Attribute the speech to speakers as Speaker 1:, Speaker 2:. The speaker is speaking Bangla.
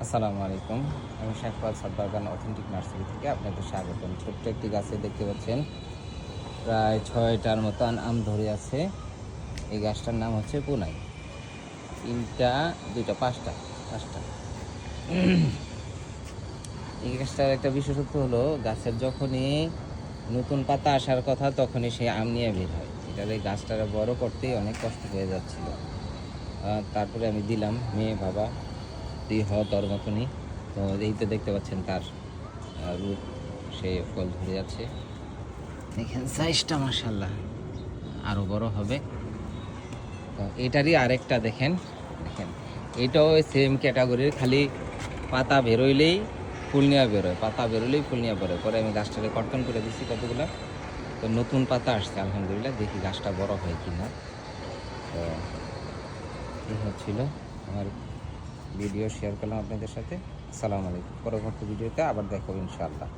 Speaker 1: আসসালামু আলাইকুম। আমি শাকপাল সাদ্দারগান অথেন্টিক নার্সারি থেকে আপনাদের স্বাগতম। ছোট্ট একটি গাছে দেখতে পাচ্ছেন প্রায় ৬টার মতন আম ধরে আছে। এই গাছটার নাম হচ্ছে পুনাই। ৩টা ২টা ৫টা। এই গাছটার একটা বিশেষত্ব হলো গাছের যখনই নতুন পাতা আসার কথা তখনই সে আম নিয়ে বের হয়। এটার এই গাছটারে বড় করতেই অনেক কষ্ট হয়ে যাচ্ছিল। তারপরে আমি দিলাম, মেয়ে বাবা তুই হ তোর মতনই। তো এই তো দেখতে পাচ্ছেন তার রূপ, সে ফল ধরে যাচ্ছে। দেখেন সাইজটা মাশাআল্লাহ আরও বড় হবে। তো এটারই আরেকটা দেখেন, দেখেন এটাও সেম ক্যাটাগরির, খালি পাতা বেরোইলেই ফুল নিয়ে বেরোয়, পাতা বেরোলেই ফুল নিয়ে বেরোয়। পরে আমি গাছটাকে কর্তন করে দিচ্ছি কতগুলো, তো নতুন পাতা আসছে আলহামদুলিল্লাহ। দেখি গাছটা বড় হয় কি না। তো এই হচ্ছিল আমার ভিডিও, শেয়ার করলাম আপনাদের সাথে। আসসালামু আলাইকুম। পরবর্তী ভিডিওতে আবার দেখাবো ইনশাআল্লাহ।